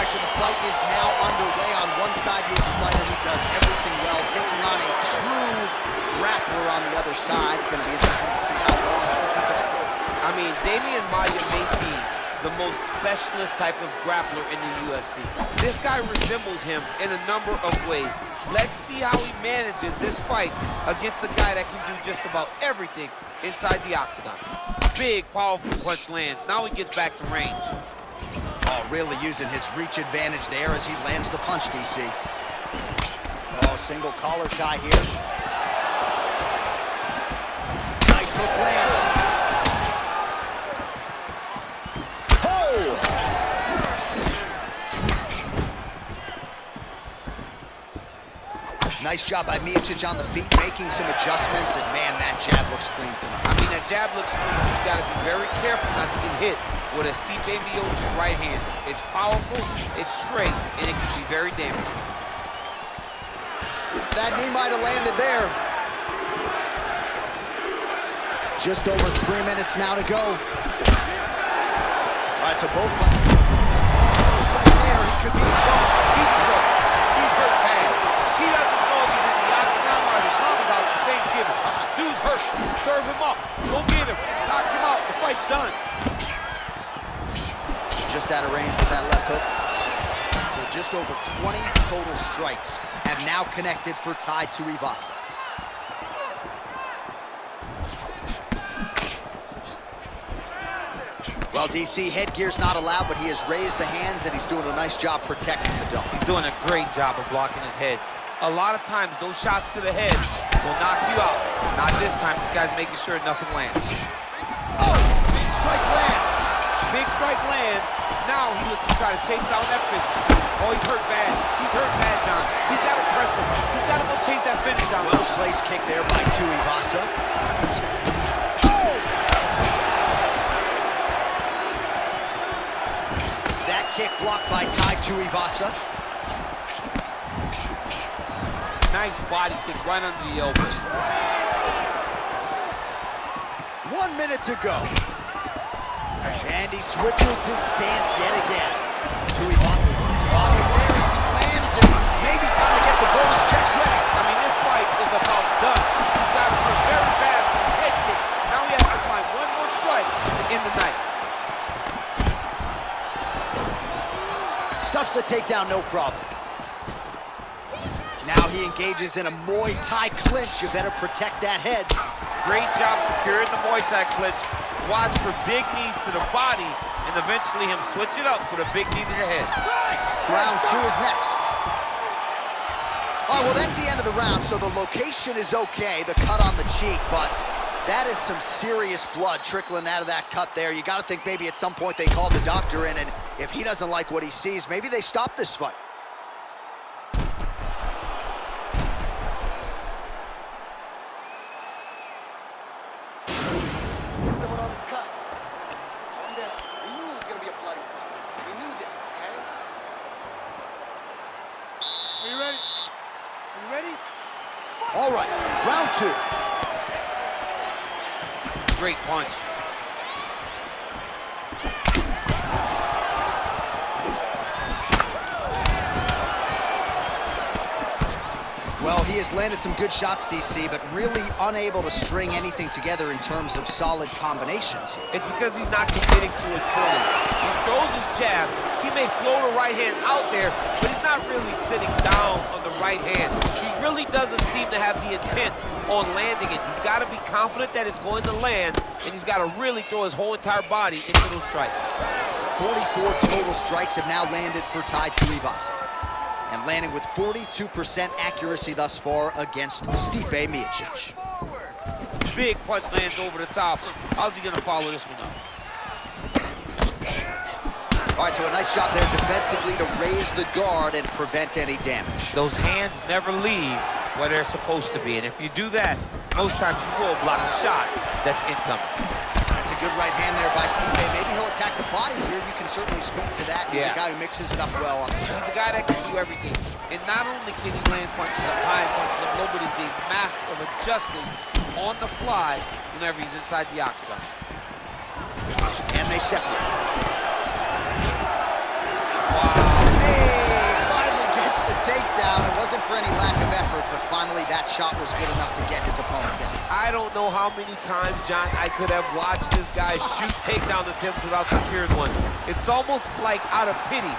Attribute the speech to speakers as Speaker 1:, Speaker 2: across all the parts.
Speaker 1: So the fight is now underway. On one side, you have a fighter who does everything well, taking on a true grappler on the other side. Going to be interesting to see how long he can keep it up.
Speaker 2: I mean, Damian Maia may be the most specialist type of grappler in the UFC. This guy resembles him in a number of ways. Let's see how he manages this fight against a guy that can do just about everything inside the octagon. Big, powerful punch lands. Now he gets back to range.
Speaker 1: Oh, really using his reach advantage there as he lands the punch, DC. Oh, single collar tie here. Nice hook lands. Nice job by Miocic on the feet, making some adjustments, and man, that jab looks clean tonight.
Speaker 2: I mean, that jab looks clean. You gotta be very careful not to get hit with a Stipe Miocic right hand. It's powerful, it's straight, and it can be very damaging.
Speaker 1: That knee might have landed there. Just over 3 minutes now to go. All right, so both fighters. Right there, he could be in trouble.
Speaker 2: He's in trouble. He's hurt bad. He doesn't know if he's in the octagon or his mama's house for Thanksgiving. Dude's hurt. Serve him up. Go get him. Knock him out. The fight's done.
Speaker 1: Just out of range with that left hook. So just over 20 total strikes have now connected for Tai Tuivasa. Well, DC, headgear's not allowed, but he has raised the hands, and he's doing a nice job protecting the dome.
Speaker 2: He's doing a great job of blocking his head. A lot of times, those shots to the head will knock you out. Not this time. This guy's making sure nothing lands.
Speaker 1: Oh, big strike lands.
Speaker 2: Big strike lands. Now he looks to try to chase down that finish. Oh, he's hurt bad. He's hurt bad, John. He's got to press him. He's got to go chase that finish down.
Speaker 1: Well-placed kick there by Tuivasa. Kick blocked by Tai Tuivasa.
Speaker 2: Nice body kick right under the elbow.
Speaker 1: 1 minute to go. And he switches his stance yet again. Tuivasa there as he lands, and maybe time to get the bonus checks ready.
Speaker 2: I mean, this fight is about done. He's got to push very fast with his head kick. Now he has to find one more strike to end the night.
Speaker 1: Stuffs the takedown, no problem. Now he engages in a Muay Thai clinch. You better protect that head.
Speaker 2: Great job securing the Muay Thai clinch. Watch for big knees to the body, and eventually him switch it up with a big knee to the head.
Speaker 1: Round 2 is next. Oh, well, that's the end of the round, so the location is okay, the cut on the cheek, but that is some serious blood trickling out of that cut there. You got to think maybe at some point they called the doctor in, and if he doesn't like what he sees, maybe they stop this fight. Someone on his cut. Calm down. We knew it was going to be a bloody fight. We knew this, okay?
Speaker 3: Are you ready? Are you ready?
Speaker 1: All right, round 2.
Speaker 2: Great punch.
Speaker 1: Well, he has landed some good shots, DC, but really unable to string anything together in terms of solid combinations.
Speaker 2: It's because he's not committing to it fully. He throws his jab. He may float a right hand out there, but he's not really sitting down on the right hand. He really doesn't seem to have the intent on landing it. He's got to be confident that it's going to land, and he's got to really throw his whole entire body into those strikes.
Speaker 1: 44 total strikes have now landed for Tai Tuivasa, and landing with 42% accuracy thus far against Stipe Miocic.
Speaker 2: Big punch lands over the top. How's he going to follow this one up?
Speaker 1: All right, so a nice job there defensively to raise the guard and prevent any damage.
Speaker 2: Those hands never leave where they're supposed to be, and if you do that, most times you will block a shot that's incoming.
Speaker 1: That's a good right hand there by Stipe. Maybe he'll attack the body here. You can certainly speak to that. He's a guy who mixes it up well.
Speaker 2: He's a guy that can do everything. And not only can he land punches up, high punches up, but he's a master of adjusting on the fly whenever he's inside the octagon.
Speaker 1: And they separate.
Speaker 2: Wow.
Speaker 1: for any lack of effort, but finally that shot was good enough to get his opponent down.
Speaker 2: I don't know how many times, John, I could have watched this guy shoot takedown attempts without securing one. It's almost like out of pity.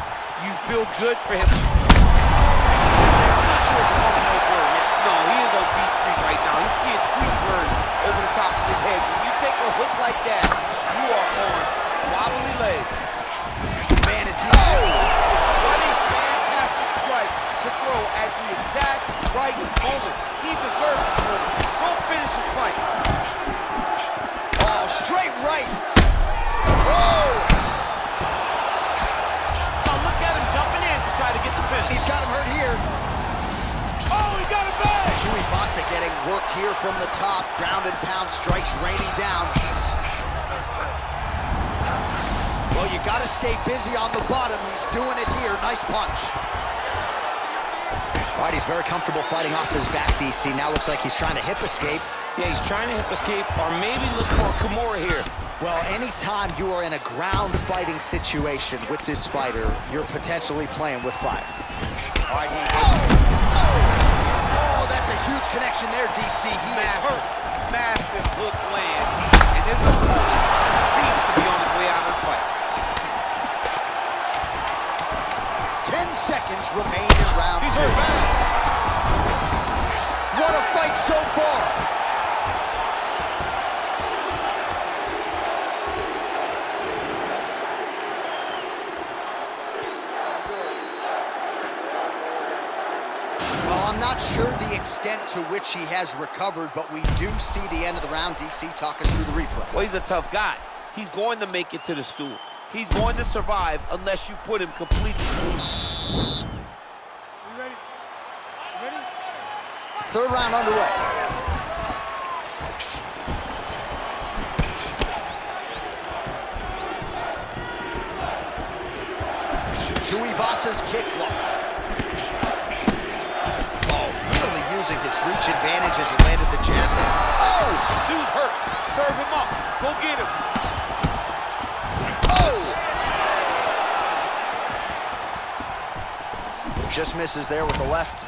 Speaker 2: You feel good for him.
Speaker 1: I'm not sure his opponent knows where he is.
Speaker 2: No, he is on Beat Street right now. He's seeing Tweety Bird over the top of his head. When you take a hook like that, you are on wobbly legs.
Speaker 1: Man, is he...
Speaker 2: Oh! What a fantastic strike to throw at the exact right moment. He deserves this moment. Go finish his fight.
Speaker 1: Oh, straight right. Oh!
Speaker 2: Oh, look at him jumping in to try to get the finish.
Speaker 1: He's got him hurt here.
Speaker 2: Oh, he got it back!
Speaker 1: Tuivasa getting worked here from the top. Ground and pound strikes raining down. Well, you got to stay busy on the bottom. He's doing it here. Nice punch. All right, he's very comfortable fighting off his back, DC. Now looks like he's trying to hip escape.
Speaker 4: Yeah, he's trying to hip escape or maybe look for a Kimura here.
Speaker 1: Well, anytime you are in a ground fighting situation with this fighter, you're potentially playing with fire. All right, oh, that's a huge connection there, DC. He is hurt.
Speaker 2: Massive hook lands, and his opponent seems to be on his way out of the fight.
Speaker 1: 10 seconds remain in round
Speaker 2: He's
Speaker 1: 2.
Speaker 2: hurt bad.
Speaker 1: What a fight so far. Well, I'm not sure the extent to which he has recovered, but we do see the end of the round. DC, talk us through the replay.
Speaker 2: Well, he's a tough guy. He's going to make it to the stool. He's going to survive unless you put him completely.
Speaker 3: You ready? You ready?
Speaker 1: Third round underway. Tuivasa's kick blocked. Oh, really using his reach advantage as he landed the jab there. Oh!
Speaker 2: Dude's hurt. Serve him up. Go get him.
Speaker 1: Oh! Just misses there with the left.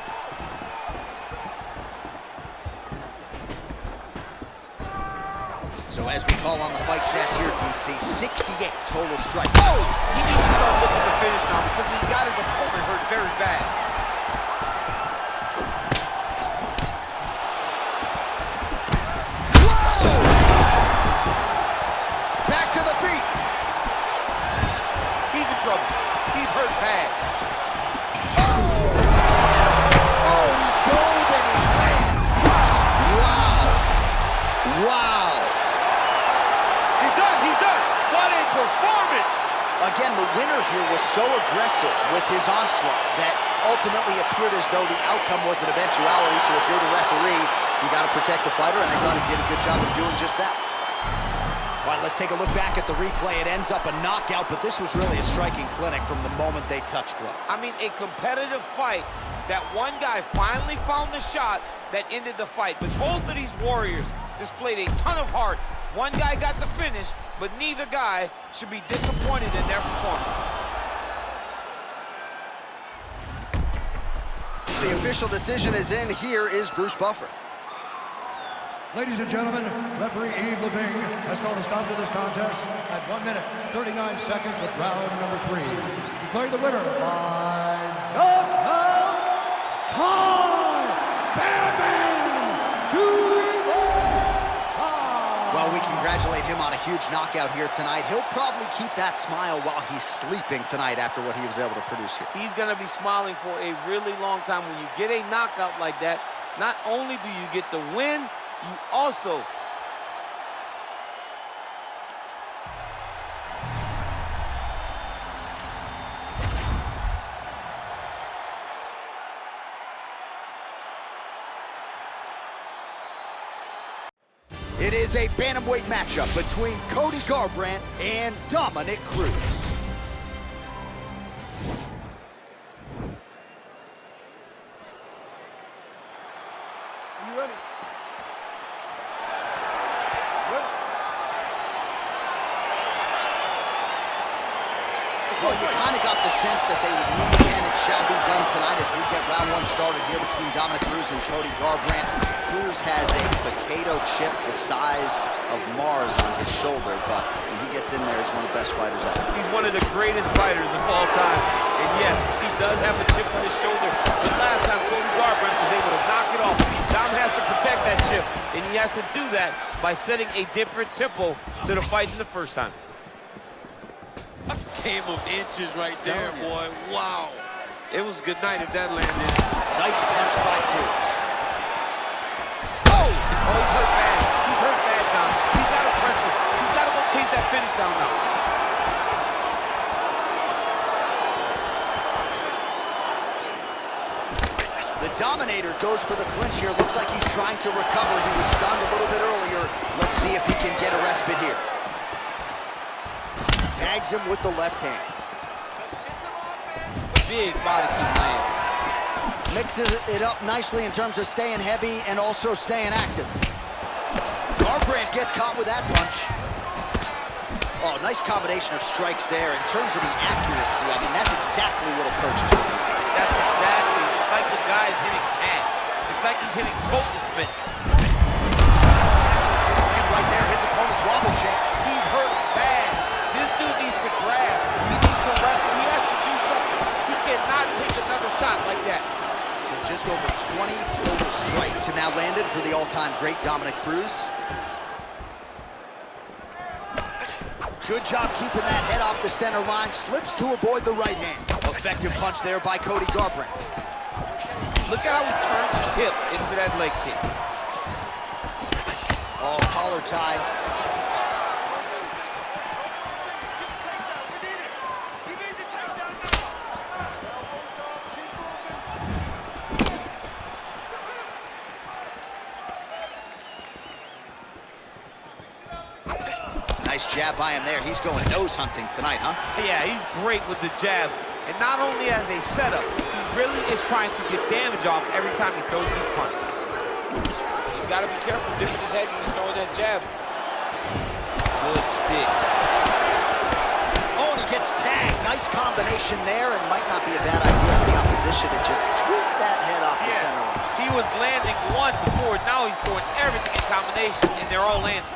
Speaker 1: So as we call on the fight stats here, DC, 68 total strikes. Oh!
Speaker 2: He needs to start looking to finish now because he's got his opponent hurt very bad.
Speaker 1: Whoa! Back to the feet.
Speaker 2: He's in trouble. He's hurt bad.
Speaker 1: Oh, he dove and he lands. Wow. Wow.
Speaker 2: He's done. He's done. What a performance.
Speaker 1: Again, the winner here was so aggressive with his onslaught that ultimately appeared as though the outcome was an eventuality. So if you're the referee, you got to protect the fighter, and I thought he did a good job of doing just that. All right, let's take a look back at the replay. It ends up a knockout, but this was really a striking clinic from the moment they touched glove.
Speaker 2: I mean, a competitive fight that one guy finally found the shot that ended the fight. But both of these warriors displayed a ton of heart. One guy got the finish, but neither guy should be disappointed in their performance.
Speaker 1: The official decision is in. Here is Bruce Buffer.
Speaker 5: Ladies and gentlemen, referee Yves Leving has called a stop to this contest at 1 minute, 39 seconds of round number 3. Declaring the winner by knockout time! Bam Bam!
Speaker 1: Well, we congratulate him on a huge knockout here tonight. He'll probably keep that smile while he's sleeping tonight after what he was able to produce here.
Speaker 2: He's going to be smiling for a really long time. When you get a knockout like that, not only do you get the win, you also
Speaker 1: It is a bantamweight matchup between Cody Garbrandt and Dominic Cruz.
Speaker 3: Are you ready? Good.
Speaker 1: Well, Well, you kind of got the sense that they would meet again. It shall be done tonight as we get round one started here between Dominic Cruz and Cody Garbrandt. Cruz has a potato chip the size of Mars on his shoulder, but when he gets in there, he's one of the best fighters ever.
Speaker 2: He's one of the greatest fighters of all time. And yes, he does have a chip on his shoulder. But last time, Cody Garbrandt was able to knock it off. Dom has to protect that chip, and he has to do that by setting a different tempo to the fight than the first time.
Speaker 4: Game of inches right there, boy. Wow. It was good night if that landed.
Speaker 1: Nice punch by Cruz.
Speaker 2: Oh, he's hurt bad. He's hurt bad, Dom. He's got to press him. He's got to go chase that finish down now.
Speaker 1: The Dominator goes for the clinch here. Looks like he's trying to recover. He was stunned a little bit earlier. Let's see if he can get a respite here. Tags him with the left hand.
Speaker 2: Big body keep laying.
Speaker 1: Mixes it up nicely in terms of staying heavy and also staying active. Garbrandt gets caught with that punch. Oh, nice combination of strikes there. In terms of the accuracy, I mean, that's exactly what a coach is looking for.
Speaker 2: That's exactly. It's like the guy is hitting pads. It's like he's hitting focus mitts.
Speaker 1: Right there, his opponent's wobble chain.
Speaker 2: He's hurt bad. This dude needs to grab. He needs to wrestle. He has to do something. He cannot take another shot like that.
Speaker 1: So just over 20 total strikes have now landed for the all-time great Dominic Cruz. Good job keeping that head off the center line. Slips to avoid the right hand. Effective punch there by Cody Garbrandt.
Speaker 2: Look at how he turned his hip into that leg kick.
Speaker 1: Oh, collar tie. Nice jab by him there. He's going nose hunting tonight, huh?
Speaker 2: Yeah, he's great with the jab. And not only as a setup, he really is trying to get damage off every time he throws his punch. He's got to be careful dipping his head when he's throwing that jab. Good stick.
Speaker 1: Oh, and he gets tagged. Nice combination there, and might not be a bad idea for the opposition to just tweak that head off the center line.
Speaker 2: He was landing one before. Now he's throwing everything in combination, and they're all landing.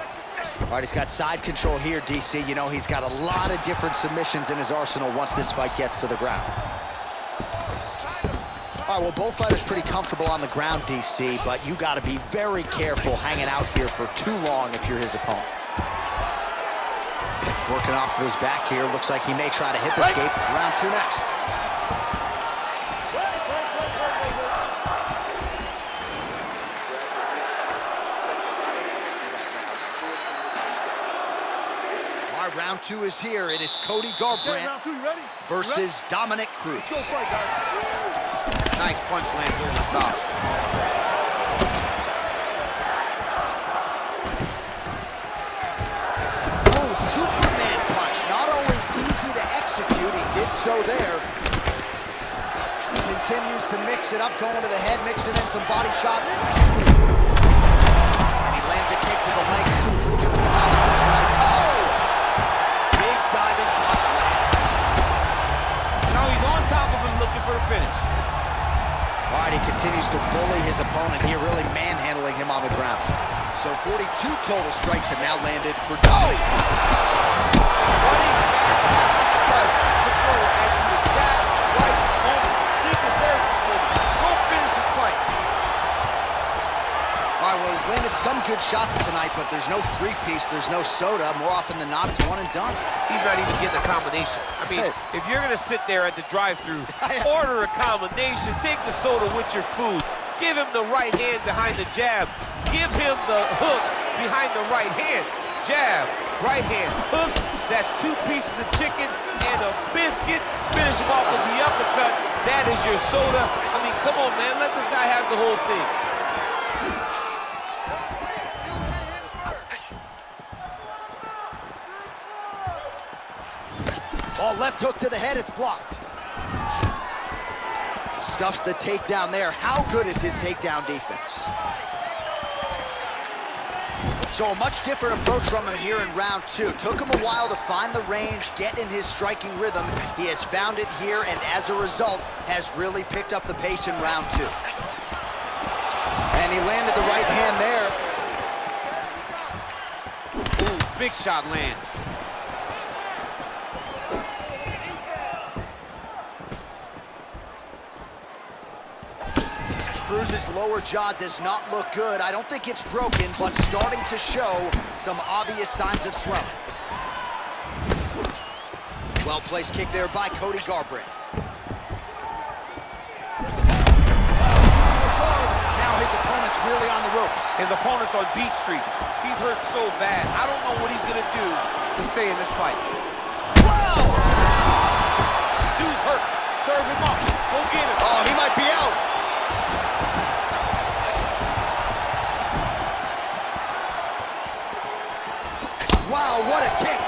Speaker 1: All right, he's got side control here, DC. You know, he's got a lot of different submissions in his arsenal once this fight gets to the ground. All right, well, both fighters pretty comfortable on the ground, DC, but you got to be very careful hanging out here for too long if you're his opponent. Working off of his back here. Looks like he may try to hip escape. Round two next. Round two is here. It is Cody Garbrandt versus Dominic Cruz.
Speaker 2: Nice punch lands over the top.
Speaker 1: Oh, Superman punch. Not always easy to execute. He did so there. He continues to mix it up, going to the head, mixing in some body shots. And he lands a kick to the leg.
Speaker 2: For the finish.
Speaker 1: All right, he continues to bully his opponent here, really manhandling him on the ground. So 42 total strikes have now landed for Dominic Cruz.
Speaker 2: Running fast to throw at the exact right moment. He deserves this moment. Go finish his fight.
Speaker 1: All right, well, he's landed some good shots tonight, but there's no three-piece, there's no soda. More often than not, it's one and done.
Speaker 2: He's not even getting a combination. I mean, if you're going to sit there at the drive-thru, order a combination, take the soda with your food, give him the right hand behind the jab, give him the hook behind the right hand, jab, right hand, hook, that's 2 pieces of chicken and a biscuit, finish him off with the uppercut, that is your soda. I mean, come on, man, let this guy have the whole thing.
Speaker 1: Oh, left hook to the head, it's blocked. Stuffs the takedown there. How good is his takedown defense? So a much different approach from him here in round 2. Took him a while to find the range, get in his striking rhythm. He has found it here, and as a result, has really picked up the pace in round 2. And he landed the right hand there.
Speaker 2: Ooh, big shot lands.
Speaker 1: Cruz's lower jaw does not look good. I don't think it's broken, but starting to show some obvious signs of swelling. Well-placed kick there by Cody Garbrandt. Now his opponent's really on the ropes.
Speaker 2: His opponent's on Beat Street. He's hurt so bad. I don't know what he's gonna do to stay in this fight.
Speaker 1: Whoa!
Speaker 2: Dude's hurt. Serve him up. Go get him.
Speaker 1: Oh, he might be out. Wow, what a kick.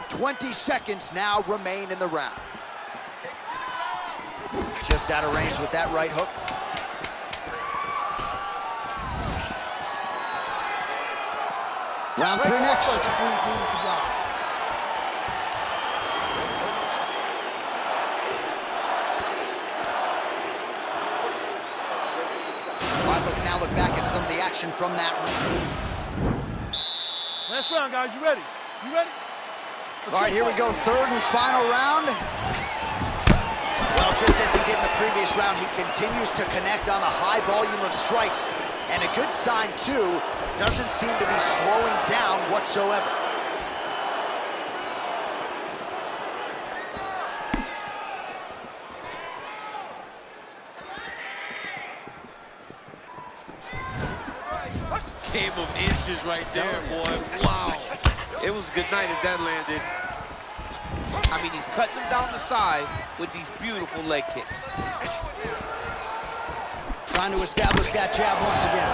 Speaker 1: "20 seconds now remain in the round." Just out of range with that right hook. Round 3 next. All right, let's now look back at some of the action from that round.
Speaker 3: Last round, guys. You ready? You ready?
Speaker 1: All right, here we go. Third and final round. Well, just as he did in the previous round, he continues to connect on a high volume of strikes. And a good sign, too, doesn't seem to be slowing down whatsoever.
Speaker 4: Game of inches right there, boy. Wow.
Speaker 2: It was a good night if that landed. I mean, he's cutting them down to size with these beautiful leg kicks.
Speaker 1: Trying to establish that jab once again.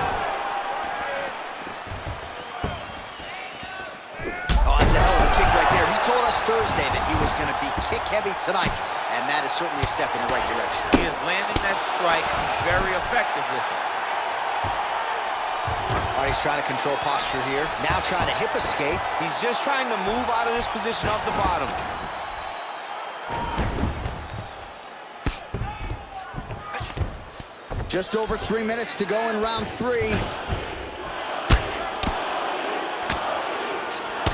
Speaker 1: Oh, that's a hell of a kick right there. He told us Thursday that he was going to be kick-heavy tonight, and that is certainly a step in the right direction.
Speaker 2: He is landing that strike. He's very effective with it.
Speaker 1: All right, he's trying to control posture here. Now trying to hip escape.
Speaker 2: He's just trying to move out of this position off the bottom.
Speaker 1: Just over 3 minutes to go in round 3.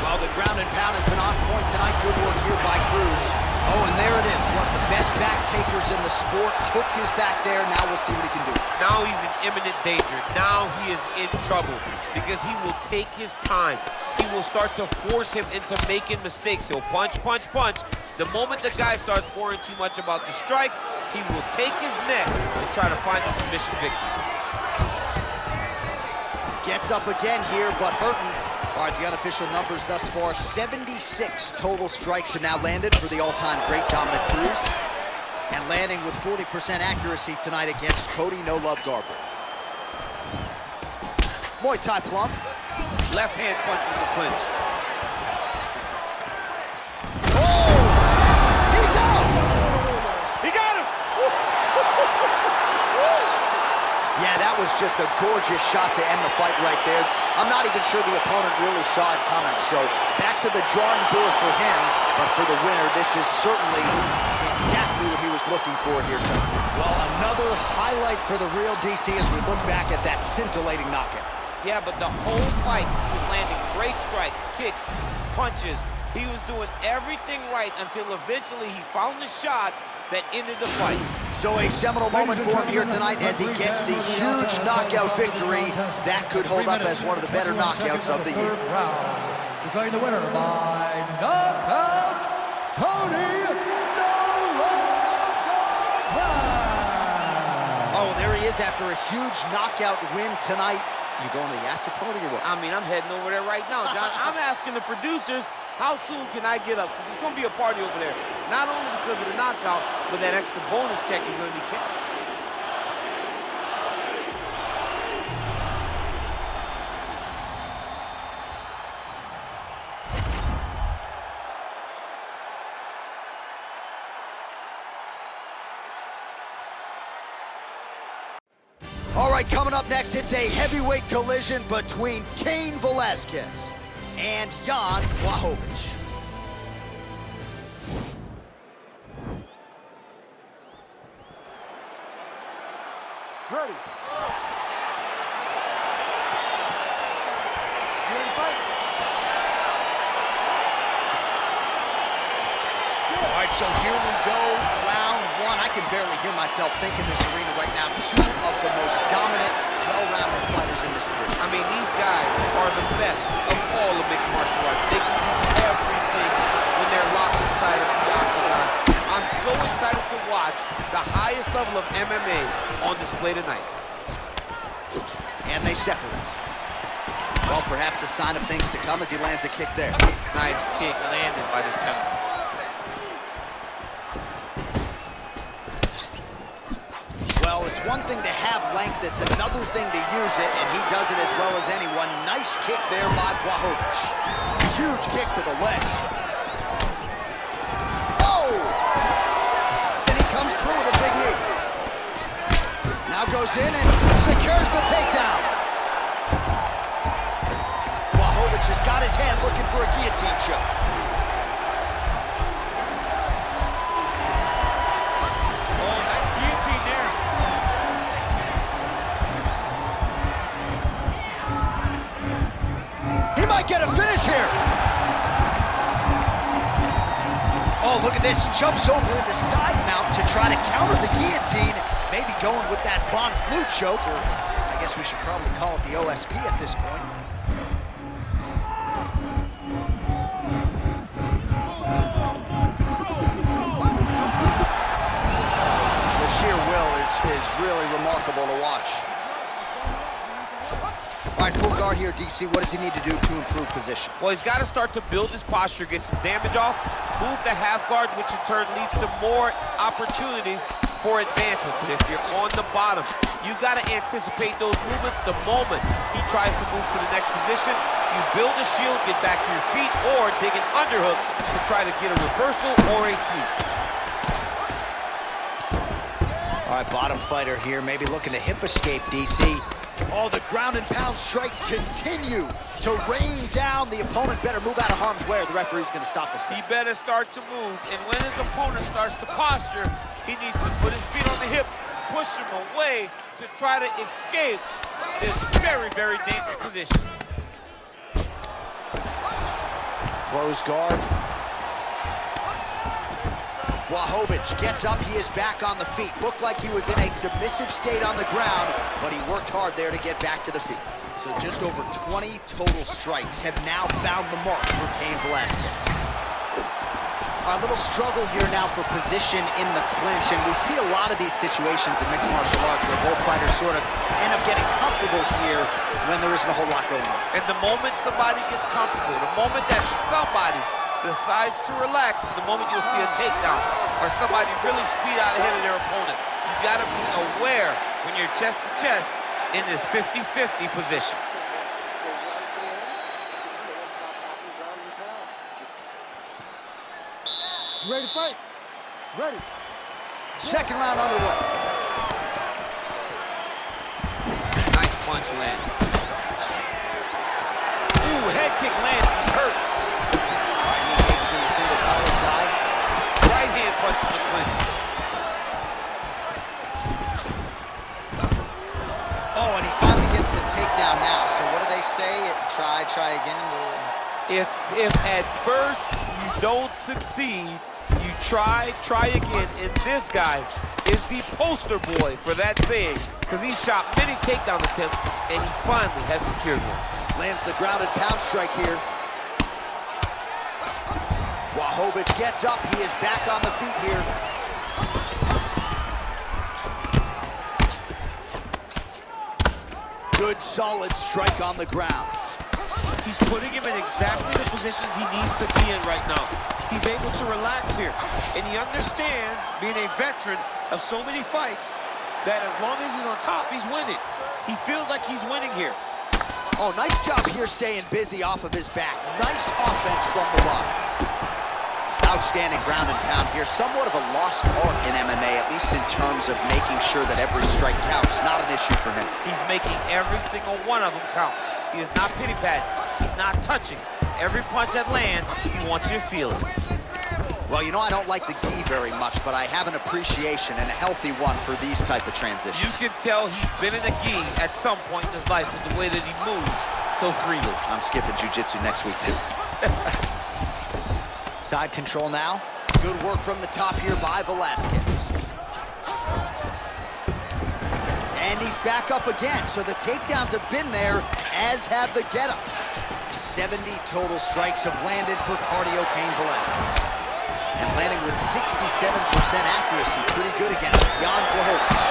Speaker 1: Well, the ground and pound has been on point tonight. Good work here by Cruz. Oh, and there it is. One of the best back takers in the sport. Took his back there. Now we'll see what he can do.
Speaker 2: Now he's in imminent danger. Now he is in trouble because he will take his time. He will start to force him into making mistakes. He'll punch, punch, punch. The moment the guy starts worrying too much about the strikes, he will take his neck and try to find a submission victory.
Speaker 1: Gets up again here, but hurting. All right, the unofficial numbers thus far, 76 total strikes have now landed for the all-time great Dominic Cruz. And landing with 40% accuracy tonight against Cody "No Love" Garbrandt. Muay Thai plum.
Speaker 2: Left hand punch in the clinch.
Speaker 1: Oh! He's out!
Speaker 2: He got him!
Speaker 1: Yeah, that was just a gorgeous shot to end the fight right there. I'm not even sure the opponent really saw it coming. So back to the drawing board for him, but for the winner, this is certainly exactly what he was looking for here tonight. Well, another highlight for the real DC as we look back at that scintillating knockout.
Speaker 2: Yeah, but the whole fight, he was landing great strikes, kicks, punches. He was doing everything right until eventually he found the shot that ended the fight.
Speaker 1: So a seminal moment for him here tonight as he gets the huge knockout victory. That could hold up as one of the better knockouts of the year.
Speaker 5: Declaring the winner by knockout, Cody "No Love" Garbrandt.
Speaker 1: Oh, there he is after a huge knockout win tonight. You going to the after party or what?
Speaker 2: I mean, I'm heading over there right now, John. I'm asking the producers, how soon can I get up? Because it's going to be a party over there. Not only because of the knockout, but that extra bonus check is going to be kept.
Speaker 1: right, coming up next, it's a heavyweight collision between Cain Velasquez and Jan Blachowicz.
Speaker 3: Ready. You ready to fight?
Speaker 1: All right, so here we go, round one. I can barely hear myself think in this arena right now. Two of the most dominant, well-rounded fighters in this division.
Speaker 2: I mean, these guys are the best of all of mixed martial arts. They can do everything when they're locked inside of the octagon. I'm so excited to watch the highest level of MMA on display tonight.
Speaker 1: And they separate. Well, perhaps a sign of things to come as he lands a kick there.
Speaker 2: Nice kick landed by this penalty.
Speaker 1: Well, it's one thing to have length, it's another thing to use it, and he does it as well as anyone. Nice kick there by Blachowicz. Huge kick to the legs. Oh! And he comes through with a big knee. Now goes in and secures the takedown. Blachowicz has got his hand looking for a guillotine choke.
Speaker 2: Oh, nice guillotine there.
Speaker 1: He might get a finish here. Oh, look at this. Jumps over into side mount to try to counter the guillotine. Maybe going with that Von Flue choke, or I guess we should probably call it the OSP at this point. The sheer will is really remarkable to watch. All right, full guard here, DC. What does he need to do to improve position?
Speaker 2: Well, he's got to start to build his posture, get some damage off, move to half guard, which in turn leads to more opportunities for advancement. But if you're on the bottom, you got to anticipate those movements the moment he tries to move to the next position. You build a shield, get back to your feet, or dig an underhook to try to get a reversal or a sweep.
Speaker 1: All right, bottom fighter here, maybe looking to hip escape, DC. Oh, the ground and pound strikes continue to rain down. The opponent better move out of harm's way or the referee's going to stop this thing.
Speaker 2: He better start to move, and when his opponent starts to posture, he needs to put his feet on the hip, push him away to try to escape this very, very dangerous position.
Speaker 1: Close guard. Blachowicz gets up, he is back on the feet. Looked like he was in a submissive state on the ground, but he worked hard there to get back to the feet. So just over 20 total strikes have now found the mark for Cain Velasquez. A little struggle here now for position in the clinch, and we see a lot of these situations in mixed martial arts where both fighters sort of end up getting comfortable here when there isn't a whole lot going on.
Speaker 2: And the moment somebody gets comfortable, the moment that somebody decides to relax, the moment you'll see a takedown or somebody really speed out ahead of their opponent. You gotta be aware when you're chest to chest in this 50-50 position.
Speaker 3: You ready to fight? Ready.
Speaker 1: Second round underway.
Speaker 2: Nice punch land. Ooh, head kick lands, he's hurt.
Speaker 1: Right, he engages in the single collar side.
Speaker 2: Right hand punch to the clinch.
Speaker 1: Oh, and he finally gets the takedown now. So what do they say? Try again?
Speaker 2: If at first you don't succeed, you try again. And this guy is the poster boy for that saying, because he shot many takedown attempts and he finally has secured one.
Speaker 1: Lands the grounded pound strike here. Blachowicz gets up, he is back on the feet here. Good solid strike on the ground.
Speaker 2: He's putting him in exactly the positions he needs to be in right now. He's able to relax here, and he understands, being a veteran of so many fights, that as long as he's on top, he's winning. He feels like he's winning here.
Speaker 1: Oh, nice job here staying busy off of his back. Nice offense from the bottom. Outstanding ground and pound here. Somewhat of a lost art in MMA, at least in terms of making sure that every strike counts. Not an issue for him.
Speaker 2: He's making every single one of them count. He is not pity-patting. He's not touching. Every punch that lands, he wants you to feel it.
Speaker 1: Well, you know, I don't like the gi very much, but I have an appreciation, and a healthy one, for these type of transitions.
Speaker 2: You can tell he's been in a gi at some point in his life with the way that he moves so freely.
Speaker 1: I'm skipping jiu-jitsu next week, too. Side control now. Good work from the top here by Velasquez. And he's back up again, so the takedowns have been there, as have the get-ups. 70 total strikes have landed for Cardio Cain Velasquez. And landing with 67% accuracy, pretty good against Jan Blachowicz.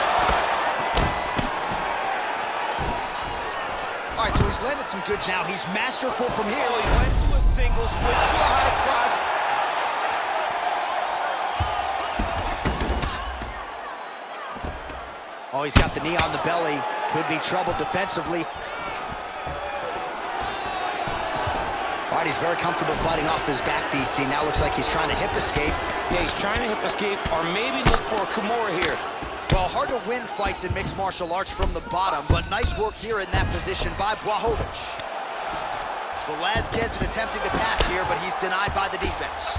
Speaker 1: All right, so he's landed some good now. He's masterful from here.
Speaker 2: Oh, he went to a single, switch to a high crotch.
Speaker 1: Oh, he's got the knee on the belly. Could be trouble defensively. All right, he's very comfortable fighting off his back, DC. Now looks like he's trying to hip escape.
Speaker 6: Yeah, he's trying to hip escape or maybe look for a Kimura here.
Speaker 1: Well, hard to win fights in mixed martial arts from the bottom, but nice work here in that position by Blachowicz. Velasquez is attempting to pass here, but he's denied by the defense.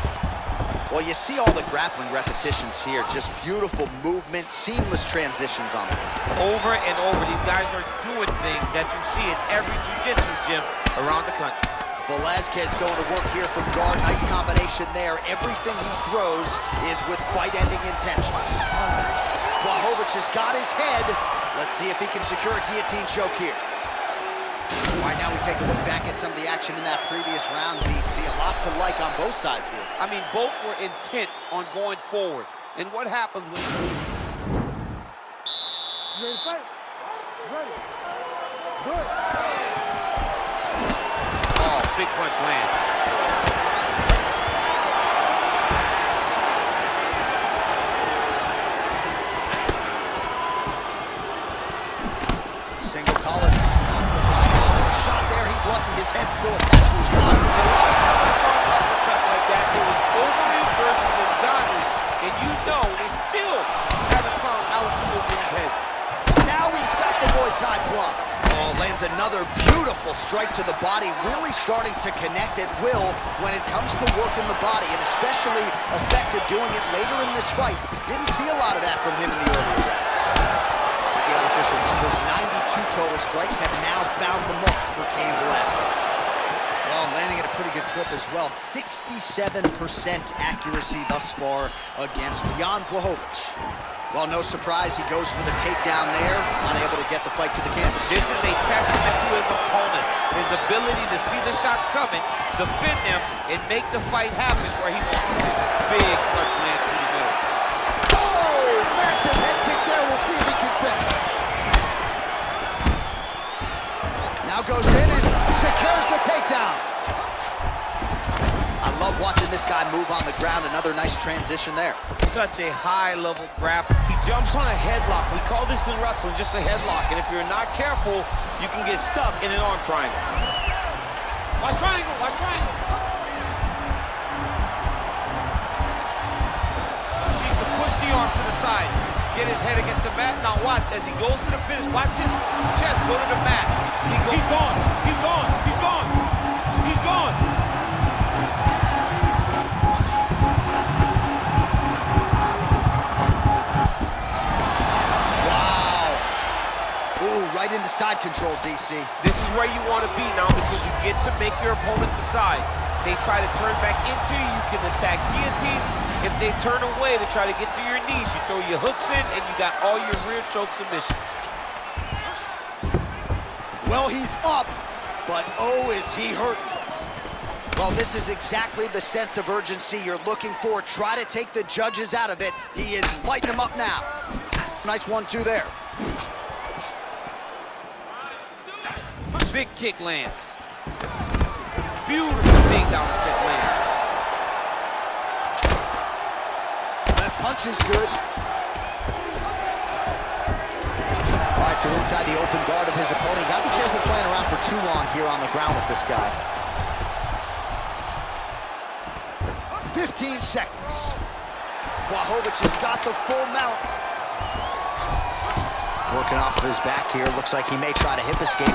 Speaker 1: Well, you see all the grappling repetitions here. Just beautiful movement, seamless transitions on them.
Speaker 2: Over and over, these guys are doing things that you see in every jiu-jitsu gym around the country.
Speaker 1: Velasquez going to work here from guard. Nice combination there. Everything he throws is with fight-ending intentions. Blachowicz has got his head. Let's see if he can secure a guillotine choke here. All right, now we take a look back at some of the action in that previous round, BC. A lot to like on both sides here.
Speaker 2: I mean, both were intent on going forward. And what happens when
Speaker 3: You ready to fight? Ready. Good.
Speaker 2: Oh, big punch land.
Speaker 1: Single collar. Shot there. He's lucky his head's still attached to his body.
Speaker 2: A lot of times they start an uppercut like that. It was Overeem versus Ngannou, and you know they still haven't found Alistair Overeem's head.
Speaker 1: Now he's got the Muay Thai plug. Oh, lands another beautiful strike to the body, really starting to connect at will when it comes to working the body, and especially effective doing it later in this fight. Didn't see a lot of that from him in the earlier rounds. The unofficial numbers, 92 total strikes, have now found the mark for Cain Velasquez. Well, landing at a pretty good clip as well. 67% accuracy thus far against Jan Blachowicz. Well, no surprise, he goes for the takedown there, unable to get the fight to the canvas.
Speaker 2: This is a testament to his opponent, his ability to see the shots coming, defend them, and make the fight happen where he wants to. Big punch land through the middle.
Speaker 1: Oh, massive head kick there. We'll see if he can finish. Now goes in and secures the takedown. I love watching this guy move on the ground. Another nice transition there.
Speaker 2: Such a high-level grapple.
Speaker 6: He jumps on a headlock. We call this in wrestling just a headlock. And if you're not careful, you can get stuck in an arm triangle.
Speaker 2: Watch triangle, watch triangle. Needs to push the arm to the side. Get his head against the mat. Now watch, as he goes to the finish, watch his chest go to the mat. He's gone, he's gone, he's gone, he's gone.
Speaker 1: Right into side control, DC.
Speaker 2: This is where you want to be now because you get to make your opponent decide. They try to turn back into you, you can attack guillotine. If they turn away to try to get to your knees, you throw your hooks in and you got all your rear choke submissions.
Speaker 1: Well, he's up, but oh, is he hurting. Well, this is exactly the sense of urgency you're looking for. Try to take the judges out of it. He is lighting them up now. Nice 1-2 there.
Speaker 2: Big kick lands. Beautiful takedown kick lands.
Speaker 1: Left punch is good. All right, so inside the open guard of his opponent. You gotta be careful playing around for too long here on the ground with this guy. 15 seconds. Blachowicz has got the full mount. Working off of his back here. Looks like he may try to hip escape.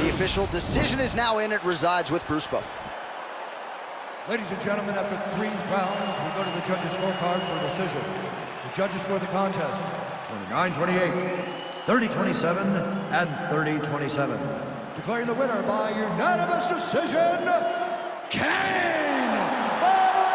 Speaker 1: The official decision is now in. It resides with Bruce Buffer.
Speaker 5: Ladies and gentlemen, after 3 rounds, we go to the judges' scorecard for a decision. The judges score the contest 29-28, 30-27, and 30-27. Declaring the winner by unanimous decision, Kane Velasquez!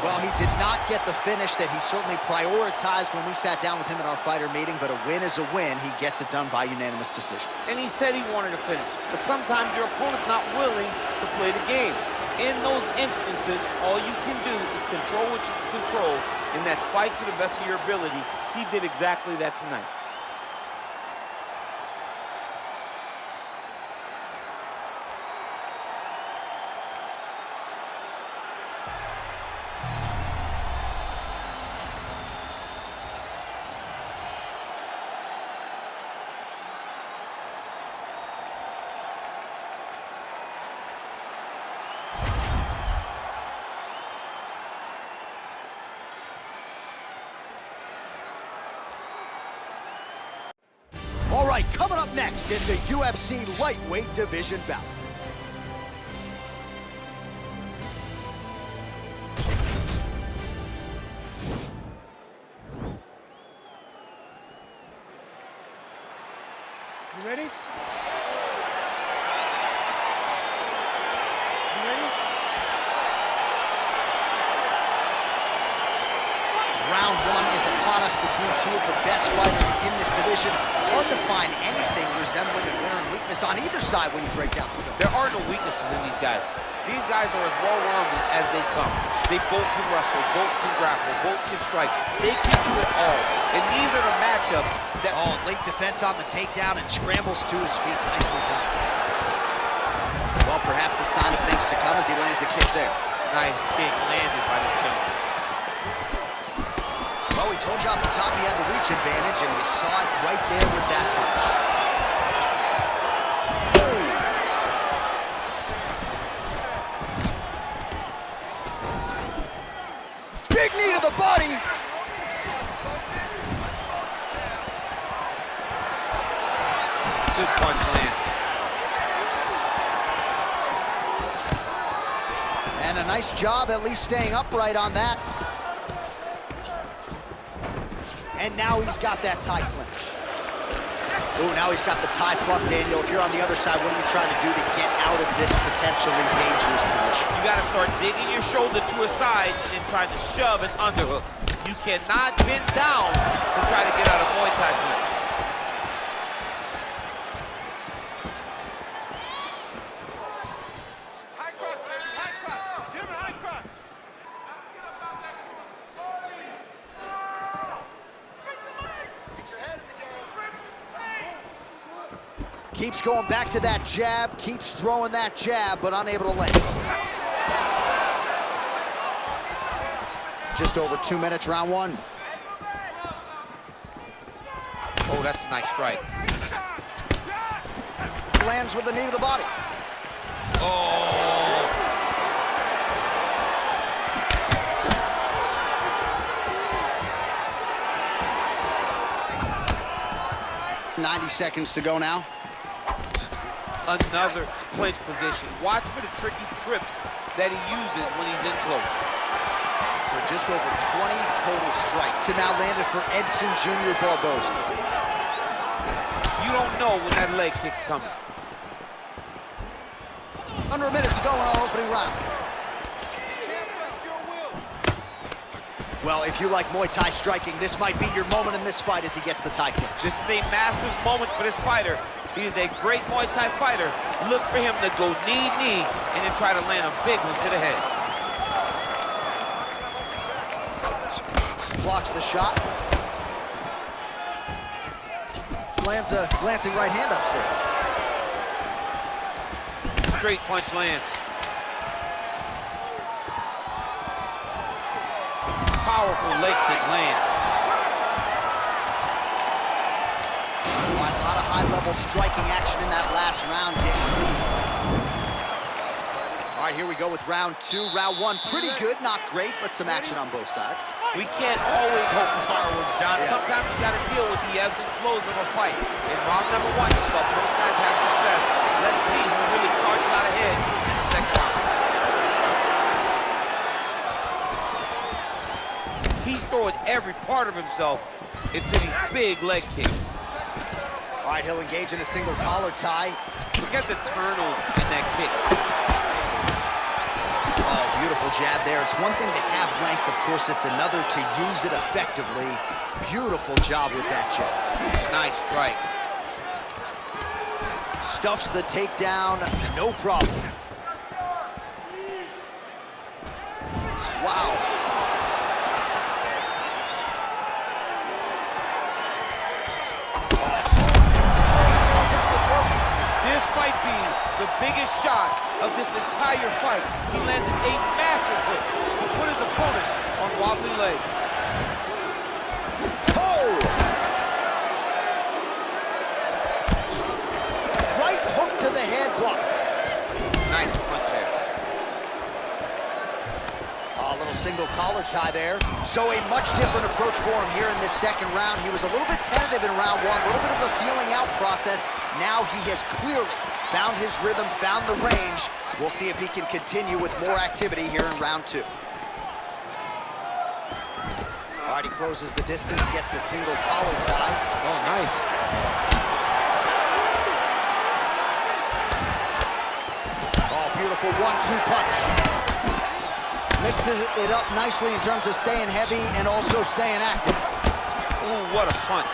Speaker 1: Well, he did not get the finish that he certainly prioritized when we sat down with him at our fighter meeting, but a win is a win. He gets it done by unanimous decision.
Speaker 2: And he said he wanted to finish, but sometimes your opponent's not willing to play the game. In those instances, all you can do is control what you can control, and that's fight to the best of your ability. He did exactly that tonight.
Speaker 1: All right, coming up next is the UFC lightweight division bout.
Speaker 3: You ready?
Speaker 1: Round 1 is upon us between 2 of the best fighters in this division. Hard to find anything resembling a glaring weakness on either side when you break down the film.
Speaker 2: There are no weaknesses in these guys. These guys are as well-rounded as they come. They both can wrestle, both can grapple, both can strike. They can do it all. And these are the matchup that...
Speaker 1: Oh, late defense on the takedown and scrambles to his feet. Nicely done. Well, perhaps a sign of things to come as he lands a kick there.
Speaker 2: Nice kick landed by the gentleman.
Speaker 1: Well, we told you off the top he had the reach advantage, and you saw it right there with that punch. Boom! Big knee to the body!
Speaker 2: Good punch lands.
Speaker 1: And a nice job at least staying upright on that. And now he's got that tie clinch. Ooh, now he's got the tie plum, Daniel. If you're on the other side, what are you trying to do to get out of this potentially dangerous position?
Speaker 2: You got to start digging your shoulder to a side and then trying to shove an underhook. You cannot bend down to try to get out of Muay Thai clinch.
Speaker 3: High cross, baby, high cross. Give him a high cross. Get your head in the game.
Speaker 1: Keeps going back to that jab, keeps throwing that jab, but unable to land. Just over 2 minutes, round 1.
Speaker 2: Oh, that's a nice strike.
Speaker 1: Lands with the knee to the body.
Speaker 2: Oh.
Speaker 1: 90 seconds to go now.
Speaker 2: Another clinch position. Watch for the tricky trips that he uses when he's in close.
Speaker 1: So just over 20 total strikes. And now landed for Edson Jr. Barboza.
Speaker 2: You don't know when that leg kick's coming.
Speaker 1: Under a minute to go in our opening round. Well, if you like Muay Thai striking, this might be your moment in this fight as he gets the tie clinch.
Speaker 2: This is a massive moment for this fighter. He is a great Muay Thai fighter. Look for him to go knee, and then try to land a big one to the head.
Speaker 1: blocks the shot. Lands a glancing right hand upstairs.
Speaker 2: Straight punch lands. Powerful leg kick lands.
Speaker 1: A lot of high-level striking action in that last round, Dick. All right, here we go with round two. Round one, pretty good, not great, but some action on both sides.
Speaker 2: We can't always hope for fireworks, John.
Speaker 1: Yeah.
Speaker 2: Sometimes you got to deal with the ebbs and flows of a fight. In round number one, you saw both guys have success. Let's see who really charges out ahead in the second round. He's throwing every part of himself into these big leg kicks.
Speaker 1: All right, he'll engage in a single collar tie.
Speaker 2: Look at the turnover in that kick.
Speaker 1: Oh, beautiful jab there. It's one thing to have length, of course, it's another to use it effectively. Beautiful job with that jab.
Speaker 2: Nice strike.
Speaker 1: Stuffs the takedown, no problem. Wow.
Speaker 2: This might be the biggest shot of this entire fight. He landed a massive hook to put his opponent on wobbly legs.
Speaker 1: Oh! Right hook to the head, blocked.
Speaker 2: Nice punch there.
Speaker 1: A little single collar tie there. So a much different approach for him here in this second round. He was a little bit tentative in round one, a little bit of a feeling out process. Now he has clearly found his rhythm, found the range. We'll see if he can continue with more activity here in round two. All right, he closes the distance, gets the single collar tie.
Speaker 2: Oh, nice.
Speaker 1: Oh, beautiful 1-2 punch. Mixes it up nicely in terms of staying heavy and also staying active.
Speaker 2: Ooh, what a punch.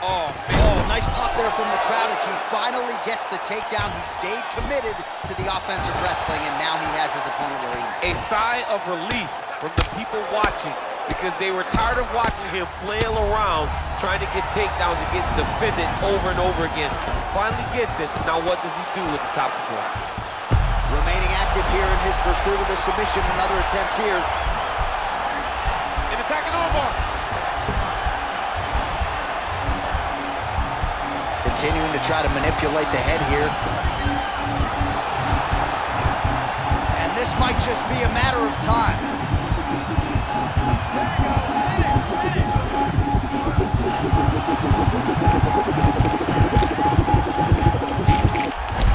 Speaker 2: Oh, man.
Speaker 1: Oh, nice pop there from the crowd as he finally gets the takedown. He stayed committed to the offensive wrestling, and now he has his opponent where he needs.
Speaker 2: A sigh of relief from the people watching because they were tired of watching him flail around trying to get takedowns and get defended over and over again. Finally gets it. Now what does he do with the top of the floor?
Speaker 1: Remaining active here in his pursuit of the submission. Another attempt here.
Speaker 2: An attacking armbar.
Speaker 1: Continuing to try to manipulate the head here. And this might just be a matter of time.
Speaker 3: There you go. Finish.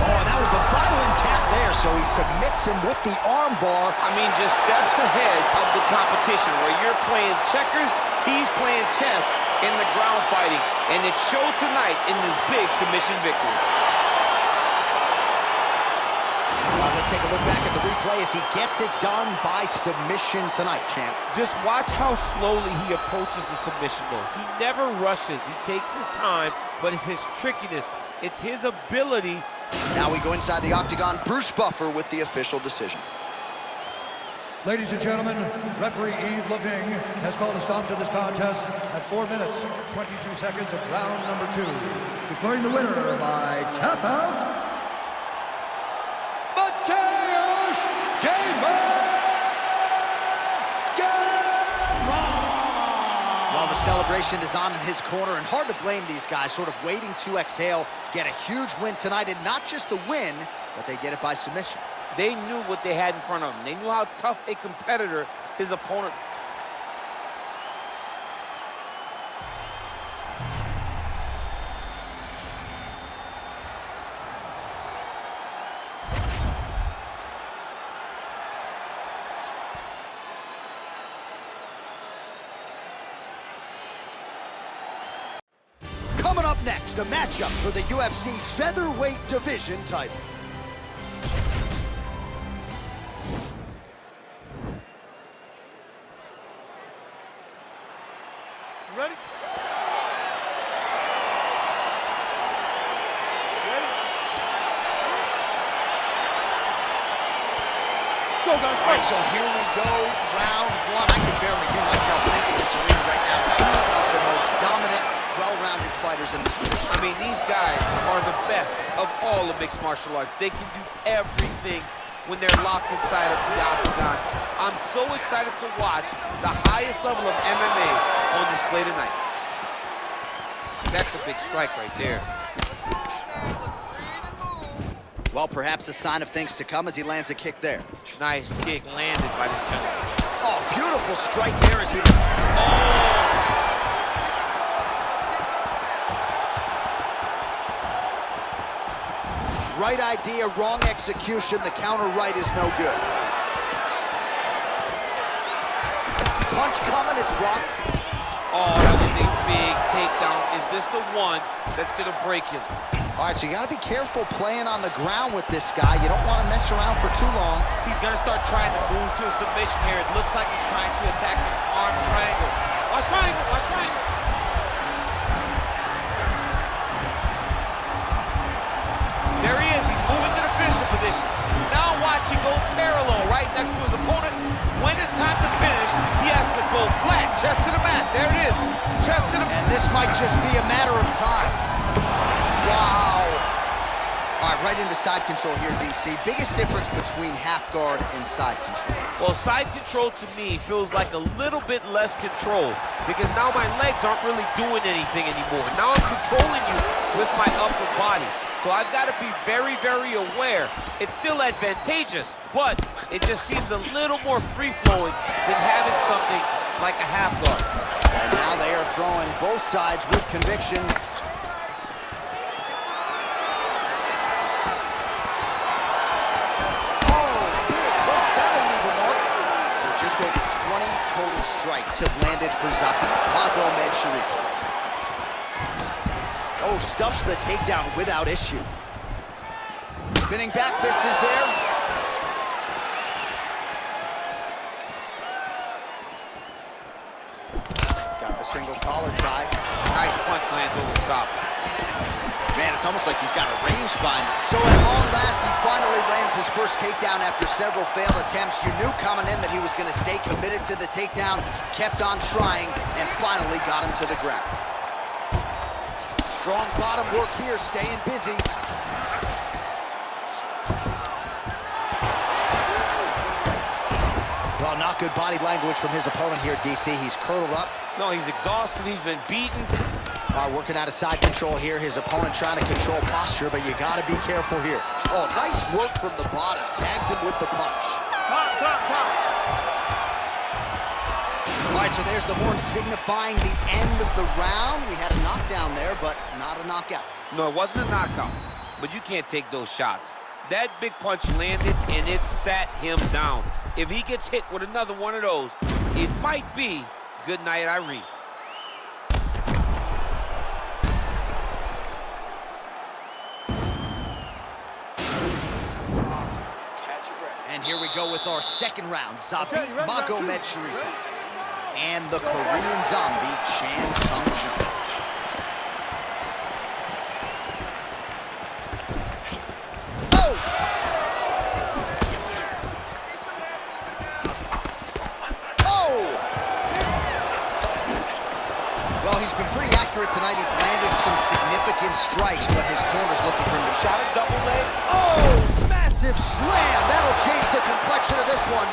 Speaker 1: Oh, that was a violent tap there, so he submits him with the arm bar.
Speaker 6: I mean, just steps ahead of the competition. Where you're playing checkers, he's playing chess in the ground fighting. And it showed tonight in this big submission victory.
Speaker 1: Let's take a look back at the replay as he gets it done by submission tonight, champ.
Speaker 2: Just watch how slowly he approaches the submission, though. He never rushes. He takes his time, but it's his trickiness. It's his ability.
Speaker 1: Now we go inside the octagon. Bruce Buffer with the official decision.
Speaker 5: Ladies and gentlemen, referee Yves Leving has called a stop to this contest at 4 minutes, 22 seconds of round number 2. Declaring the winner by tap out, Mateus
Speaker 1: Well, the celebration is on in his corner, and hard to blame these guys, sort of waiting to exhale, get a huge win tonight, and not just the win, but they get it by submission.
Speaker 6: They knew what they had in front of them. They knew how tough a competitor his opponent.
Speaker 1: Coming up next, a matchup for the UFC featherweight division title.
Speaker 3: Ready? Ready? go, guys.
Speaker 1: All right, so here we go, round one. I can barely hear myself thinking this arena right now. Two of the most dominant, well-rounded fighters in the sport.
Speaker 2: I mean, these guys are the best of all of mixed martial arts. They can do everything when they're locked inside of the octagon. I'm so excited to watch the highest level of MMA on display tonight. That's a big strike right there.
Speaker 1: Well, perhaps a sign of things to come as he lands a kick there.
Speaker 2: Nice kick landed by the gentleman.
Speaker 1: Oh, beautiful strike there as he... Oh! Right idea, wrong execution. The counter right is no good. Punch coming, it's blocked.
Speaker 2: Oh, that was a big takedown. Is this the one that's gonna break him?
Speaker 1: All right, so you gotta be careful playing on the ground with this guy. You don't wanna mess around for too long.
Speaker 2: He's gonna start trying to move to a submission here. It looks like he's trying to attack his arm triangle. Watch triangle, watch triangle. There he is, he's moving to the finisher position. Now watch, he goes parallel right next to his opponent. When it's time to finish, he has to go flat, chest to the mat. There it is, chest to the mat.
Speaker 1: And this might just be a matter of time. Wow. All right, right into side control here, DC. Biggest difference between half guard and side control?
Speaker 2: Well, side control to me feels like a little bit less control because now my legs aren't really doing anything anymore. Now I'm controlling you with my upper body. So I've got to be very, very aware. It's still advantageous, but it just seems a little more free-flowing than having something like a half guard.
Speaker 1: And now they are throwing both sides with conviction. Oh, big hook, that'll leave a mark. So just over 20 total strikes have landed for Magomed. Oh, stuffs the takedown without issue. Spinning back fist is there. Got the single collar tie.
Speaker 2: Nice punch lands over the top.
Speaker 1: Man, it's almost like he's got a rangefinder. So at long last, he finally lands his first takedown after several failed attempts. You knew coming in that he was going to stay committed to the takedown, kept on trying, and finally got him to the ground. Strong bottom work here, staying busy. Well, not good body language from his opponent here, DC. He's curled up.
Speaker 2: No, he's exhausted, he's been beaten.
Speaker 1: Working out of side control here. His opponent trying to control posture, but you gotta be careful here. Oh, nice work from the bottom. Tags him with the punch. All right, so there's the horn signifying the end of the round. We had a knockdown there, but not a knockout.
Speaker 2: No, it wasn't a knockout, but you can't take those shots. That big punch landed, and it sat him down. If he gets hit with another one of those, it might be good night, Irene.
Speaker 1: Awesome. Catch your breath. And here we go with our second round. Zabit Magomed and the Korean zombie, Chan Sung-jung. Oh! Oh! Well, he's been pretty accurate tonight. He's landed some significant strikes, but his corner's looking for him to
Speaker 2: Shot a double leg.
Speaker 1: Oh! Massive slam! That'll change the complexion of this one.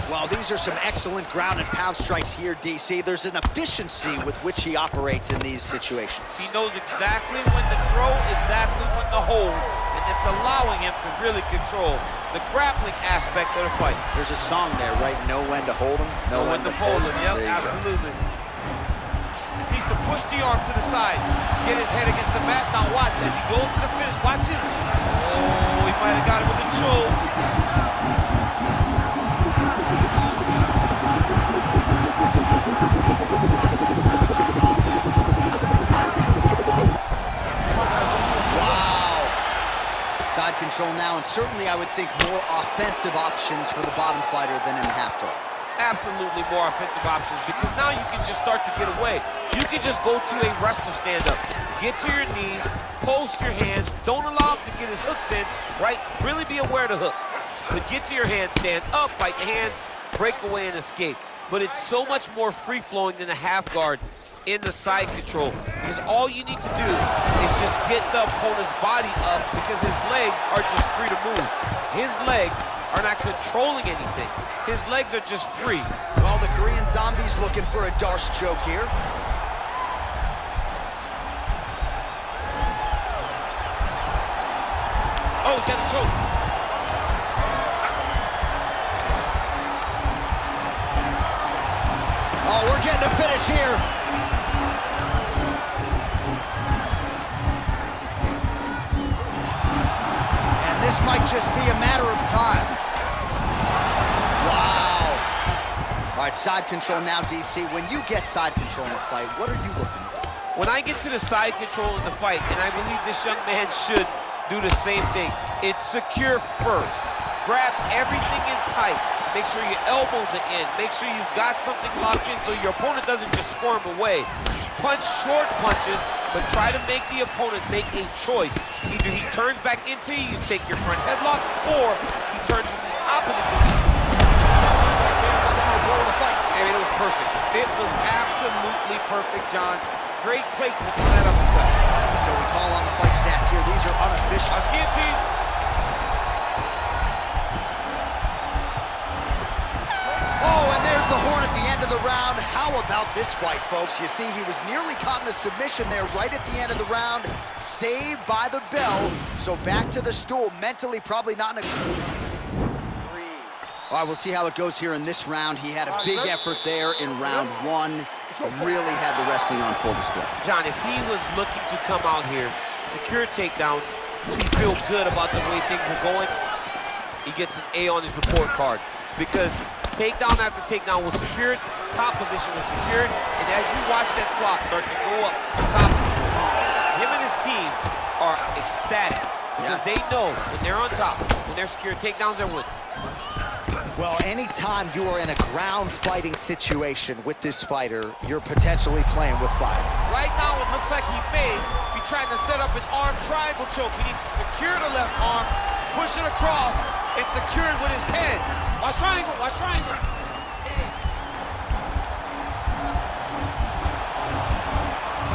Speaker 1: Well, these are some excellent ground and pound strikes here, DC. There's an efficiency with which he operates in these situations.
Speaker 2: He knows exactly when to throw, exactly when to hold, and it's allowing him to really control the grappling aspect of the fight.
Speaker 1: There's a song there, right? Know when to hold him, know when to fold him.
Speaker 2: Yep, absolutely. Needs to push the arm to the side, get his head against the mat. Now watch, as he goes to the finish, watch his... Oh, he might have got it with a choke.
Speaker 1: Side control now, and certainly I would think more offensive options for the bottom fighter than in the half guard.
Speaker 2: Absolutely more offensive options, because now you can just start to get away. You can just go to a wrestler stand-up. Get to your knees, post your hands, don't allow him to get his hooks in, right? Really be aware of the hooks. But get to your hands, stand up, fight the hands, break away and escape. But it's so much more free-flowing than a half guard in the side control. Because all you need to do is just get the opponent's body up because his legs are just free to move. His legs are not controlling anything. His legs are just free.
Speaker 1: So all the Korean Zombies looking for a Darce choke here.
Speaker 2: Oh, he's got a choke.
Speaker 1: Oh, we're getting a finish here. And this might just be a matter of time. Wow. All right, side control now, DC. When you get side control in a fight, what are you looking for?
Speaker 2: When I get to the side control in the fight, and I believe this young man should do the same thing, it's secure first. Grab everything in tight. Make sure your elbows are in. Make sure you've got something locked in so your opponent doesn't just squirm away. Punch short punches, but try to make the opponent make a choice. Either he turns back into you, you take your front headlock, or he turns in the opposite direction.
Speaker 1: Blow of the fight.
Speaker 2: I mean, it was perfect. It was absolutely perfect, John. Great placement on that uppercut.
Speaker 1: So we call on the fight stats here. These are unofficial.
Speaker 2: That's guillotine.
Speaker 1: Oh, and there's the horn at the end of the round. How about this fight, folks? You see, he was nearly caught in a submission there right at the end of the round. Saved by the bell. So back to the stool. Mentally, probably not in a... All right, we'll see how it goes here in this round. He had a big effort there in round one. Really had the wrestling on full display.
Speaker 2: John, if he was looking to come out here, secure takedowns, to feel good about the way things were going, he gets an A on his report card. Because takedown after takedown was secured, top position was secured, and as you watch that clock start to go up, top control, him and his team are ecstatic. Because they know when they're on top, when they're secured takedowns, they're winning.
Speaker 1: Well, anytime you are in a ground fighting situation with this fighter, you're potentially playing with fire.
Speaker 2: Right now, it looks like he may be trying to set up an arm triangle choke. He needs to secure the left arm, push it across, and secure it with his head. Watch triangle, watch triangle.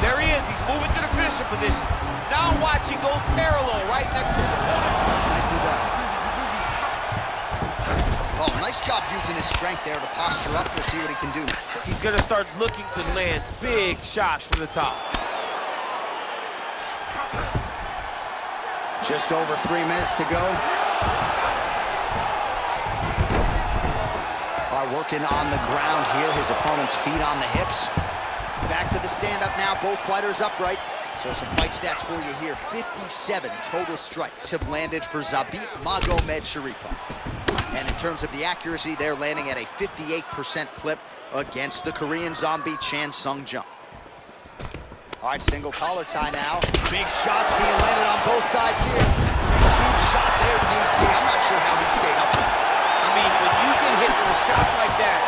Speaker 2: There he is, he's moving to the finishing position. Now watch, he goes parallel right next to his opponent.
Speaker 1: Nicely done. Oh, nice job using his strength there to posture up. We'll see what he can do.
Speaker 2: He's gonna start looking to land big shots from the top.
Speaker 1: Just over 3 minutes to go. All right, working on the ground here. His opponent's feet on the hips. Back to the stand-up now. Both fighters upright. So some fight stats for you here. 57 total strikes have landed for Zabit Magomedsharipov. And in terms of the accuracy, they're landing at a 58% clip against the Korean Zombie Chan Sung Jung. All right, single collar tie now. Big shots being landed on both sides here. It's a huge shot there, DC. I'm not sure how he stayed up there.
Speaker 2: I mean, when you get hit with a shot like that,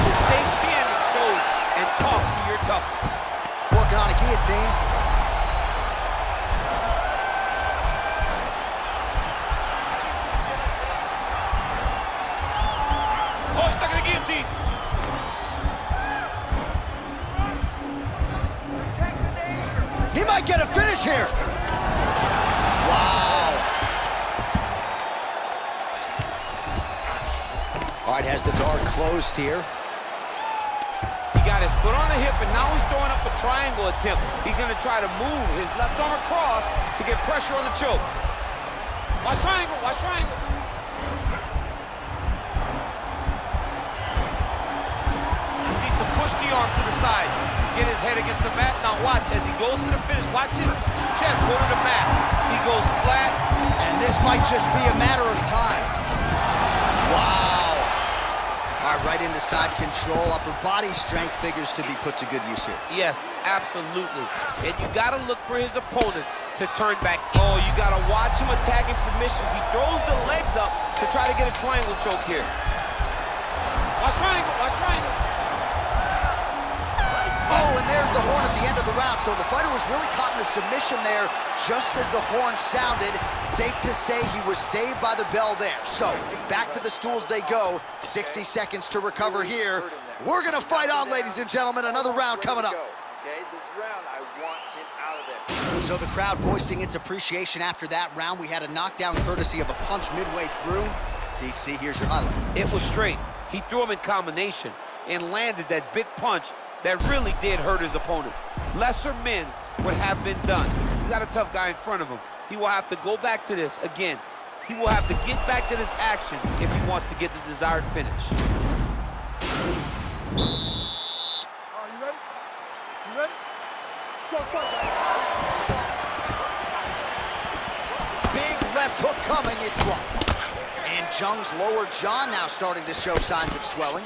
Speaker 2: just stay standing, shows, and talk to your toughness.
Speaker 1: Working on a guillotine.
Speaker 2: Oh, he's stuck in the guillotine.
Speaker 1: He might get a finish here. Wow. All right, has the guard closed here.
Speaker 2: He got his foot on the hip, and now he's throwing up a triangle attempt. He's gonna try to move his left arm across to get pressure on the choke. Watch triangle, watch triangle. He needs to push the arm to the side. Get his head against the mat. Now watch, as he goes to the finish, watch his chest go to the mat. He goes flat.
Speaker 1: And this might just be a matter of time. Wow. All right, right into side control. Upper body strength figures to be put to good use here.
Speaker 2: Yes, absolutely. And you gotta look for his opponent to turn back. Oh, you gotta watch him attacking submissions. He throws the legs up to try to get a triangle choke here. Watch triangle, watch triangle.
Speaker 1: Oh, and there's the horn at the so the fighter was really caught in a submission there just as the horn sounded. Safe to say he was saved by the bell there. So, back to the stools they go. 60 seconds to recover here. We're gonna fight on, ladies and gentlemen. Another round coming up.
Speaker 7: Okay, this round, I want him out of there.
Speaker 1: So the crowd voicing its appreciation after that round. We had a knockdown courtesy of a punch midway through. DC, here's your highlight.
Speaker 2: It was straight. He threw him in combination and landed that big punch that really did hurt his opponent. Lesser men would have been done. He's got a tough guy in front of him. He will have to go back to this again. He will have to get back to this action if he wants to get the desired finish.
Speaker 3: Are you ready? You ready? Go, fight.
Speaker 1: Big left hook coming, it's blocked. And Jung's lower jaw now starting to show signs of swelling.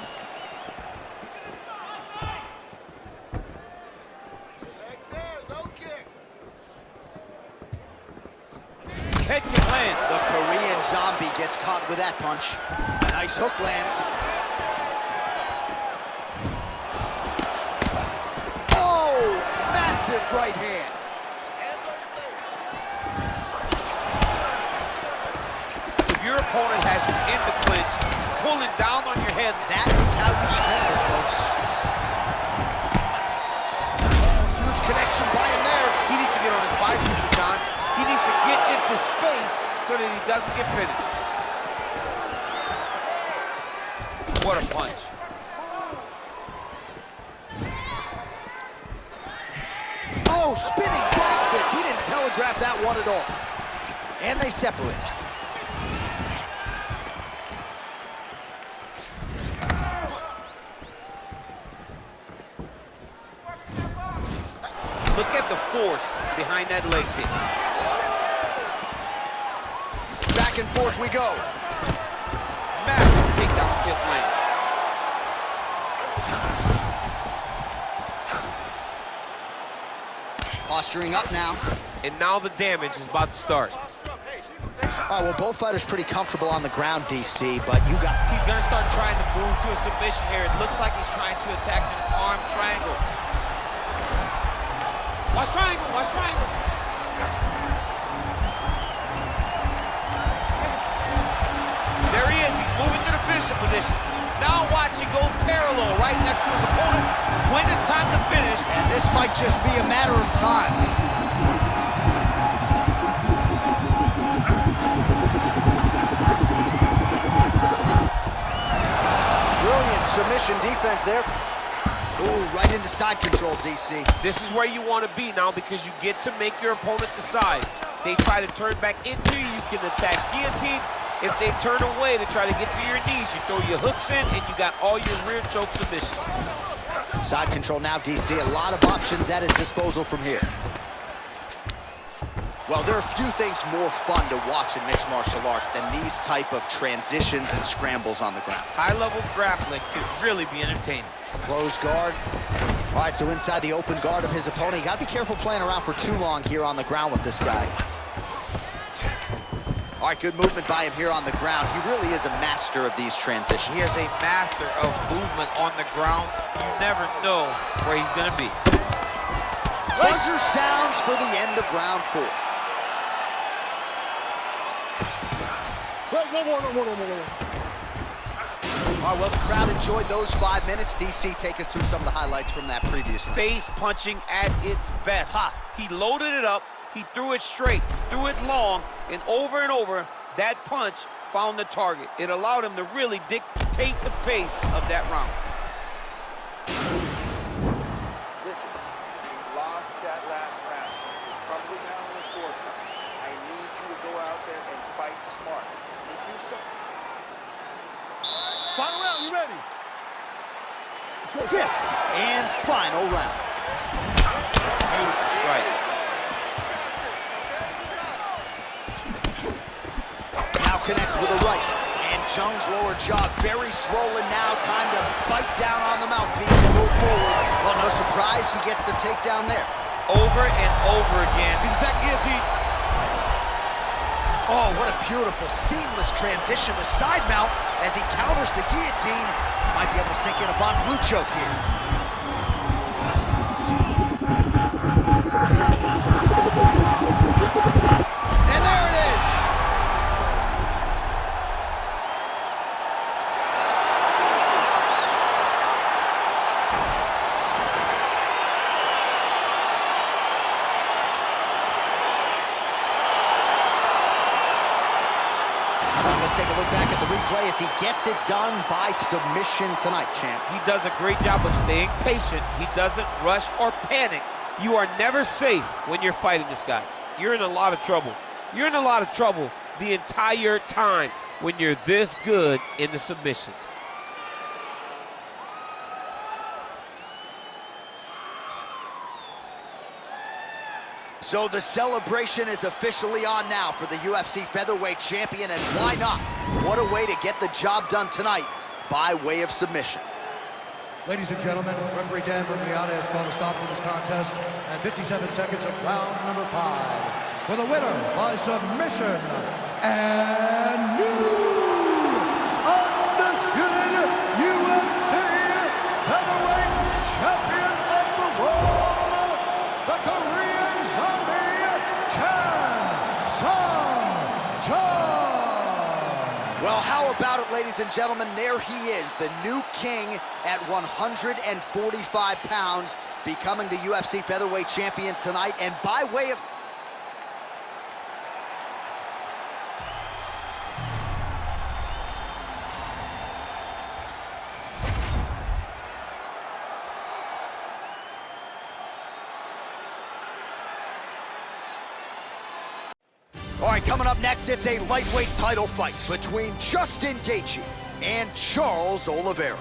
Speaker 7: Legs there, low kick.
Speaker 2: Head can land.
Speaker 1: The Korean zombie gets caught with that punch. Nice hook lands. Oh, massive right hand.
Speaker 7: Hands on your face.
Speaker 2: If your opponent has you in the clinch, pulling down on your head,
Speaker 1: That is how you scramble, folks. Huge connection by him there.
Speaker 2: he needs to get on his biceps, John. He needs to get into space so that he doesn't get finished. What a punch.
Speaker 1: Oh, spinning back fist. He didn't telegraph that one at all. And they separate.
Speaker 2: Look at the force behind that leg kick.
Speaker 1: Back and forth we go.
Speaker 2: Massive takedown kick land.
Speaker 1: Posturing up now.
Speaker 2: And now the damage is about to start.
Speaker 1: All right, well, both fighters pretty comfortable on the ground, DC, but you got...
Speaker 6: He's going to start trying to move to a submission here. It looks like he's trying to attack an arm triangle. Watch triangle, watch triangle. There he is, he's moving to the finishing position. Now watch, he goes parallel right next to his opponent. When it's time to finish,
Speaker 1: And this might just be a matter of time. Brilliant submission defense there. Ooh, right into side control, DC.
Speaker 2: This is where you want to be now because you get to make your opponent decide. They try to turn back into you, you can attack guillotine. If they turn away to try to get to your knees, you throw your hooks in and you got all your rear choke submissions.
Speaker 1: Side control now, DC. A lot of options at his disposal from here. Well, there are few things more fun to watch in mixed martial arts than these type of transitions and scrambles on the ground.
Speaker 2: High-level grappling can really be entertaining.
Speaker 1: Close guard. All right, so inside the open guard of his opponent. You got to be careful playing around for too long here on the ground with this guy. All right, good movement by him here on the ground. He really is a master of these transitions.
Speaker 2: He is a master of movement on the ground. You never know where he's going to be.
Speaker 1: Buzzer sounds for the end of round 4.
Speaker 3: Wait, no more.
Speaker 1: All right, well, the crowd enjoyed those 5 minutes. DC, take us through some of the highlights from that previous round.
Speaker 2: Face punching at its best. He loaded it up, he threw it straight, he threw it long, and over, that punch found the target. It allowed him to really dictate the pace of that round.
Speaker 7: Listen, you lost that last round. You're probably down on the scorecards. I need you to go out there and fight smart. If you start...
Speaker 3: Final round, you ready?
Speaker 1: 5th and final round.
Speaker 2: Beautiful strike.
Speaker 1: Now connects with a right. And Jung's lower jaw very swollen now. Time to bite down on the mouthpiece and move forward. Well, no surprise, he gets the takedown there.
Speaker 2: Over and over again. He's attacking guillotine.
Speaker 1: Oh, what a beautiful, seamless transition to side mount as he counters the guillotine. Might be able to sink in a Von Flue choke here. Let's take a look back at the replay as he gets it done by submission tonight, champ.
Speaker 2: He does a great job of staying patient. He doesn't rush or panic. You are never safe when you're fighting this guy. You're in a lot of trouble. You're in a lot of trouble the entire time when you're this good in the submissions.
Speaker 1: So the celebration is officially on now for the UFC featherweight champion, and why not? What a way to get the job done tonight by way of submission.
Speaker 5: Ladies and gentlemen, referee Dan Bergliata has called a stop to this contest at 57 seconds of round number 5. For the winner by submission, and new undisputed UFC featherweight champion of the world, the Korean zombie, Chan Sung-Jung.
Speaker 1: Well, how about it, ladies and gentlemen? There he is, the new king at 145 pounds, becoming the UFC featherweight champion tonight. And by way of... All right, coming up next, it's a lightweight title fight between Justin Gaethje and Charles Oliveira.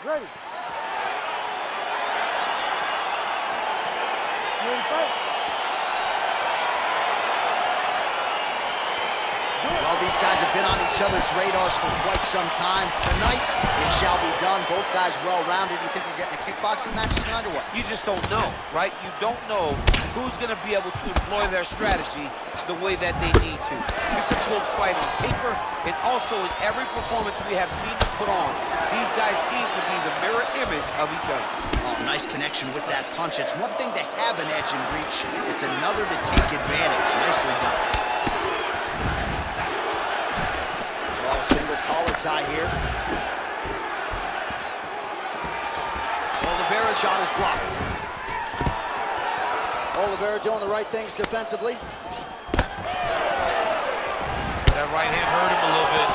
Speaker 3: Ready. Ready to fight?
Speaker 1: Well, these guys have been on each other's radars for quite some time. Tonight, it shall be done. Both guys well-rounded. You think we're getting a kickboxing match tonight or what?
Speaker 2: You just don't know, right? You don't know who's going to be able to employ their strategy the way that they need to. It's a close fight on paper, and also in every performance we have seen them put on, these guys seem to be the mirror image of each other.
Speaker 1: Oh, nice connection with that punch. It's one thing to have an edge and reach. It's another to take advantage. Nicely done. Single collar tie here. Oliveira's shot is blocked. Oliveira doing the right things defensively.
Speaker 4: That right hand hurt him a little bit.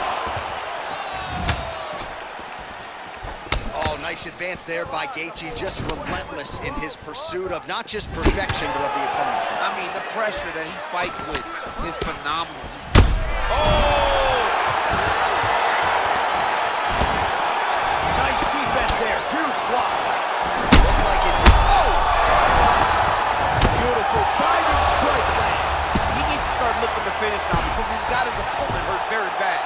Speaker 1: Oh, nice advance there by Gaethje, just relentless in his pursuit of not just perfection, but of the opponent.
Speaker 2: I mean, the pressure that he fights with is phenomenal.
Speaker 1: Nice defense there, huge block. Looked like it did. Oh! Beautiful diving strike lands.
Speaker 2: He needs to start looking to finish now because he's got his opponent hurt very bad.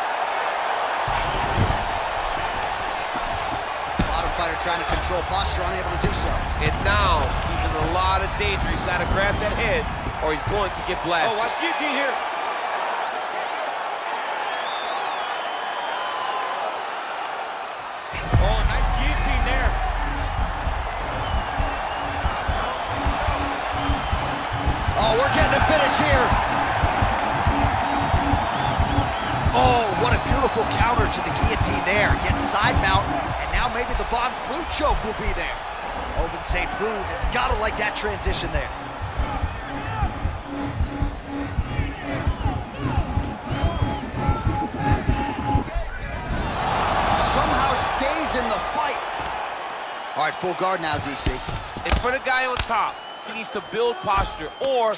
Speaker 1: Bottom fighter trying to control posture, unable to do so.
Speaker 2: And now he's in a lot of danger. He's got to grab that head or he's going to get blasted.
Speaker 4: Oh, watch guillotine here. Oh, nice guillotine there.
Speaker 1: Oh, we're getting a finish here. Oh, what a beautiful counter to the guillotine there. Gets side mount, and now maybe the Von Flue choke will be there. Oven St. Preux has got to like that transition there. Somehow stays in the fight. All right, full guard now, DC.
Speaker 2: And for the guy on top, he needs to build posture or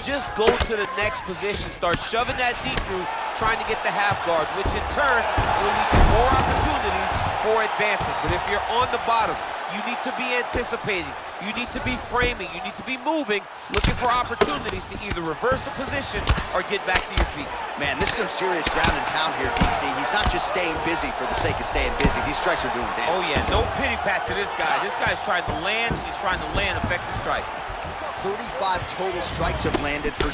Speaker 2: just go to the next position. Start shoving that deep root, trying to get the half guard, which in turn will lead to more opportunities for advancement. But if you're on the bottom, you need to be anticipating. You need to be framing. You need to be moving, looking for opportunities to either reverse the position or get back to your feet.
Speaker 1: Man, this is some serious ground and pound here, DC. He's not just staying busy for the sake of staying busy. These strikes are doing damage.
Speaker 2: Oh, yeah, no pity pat to this guy. This guy's trying to land, and he's trying to land effective strikes.
Speaker 1: 35 total strikes have landed for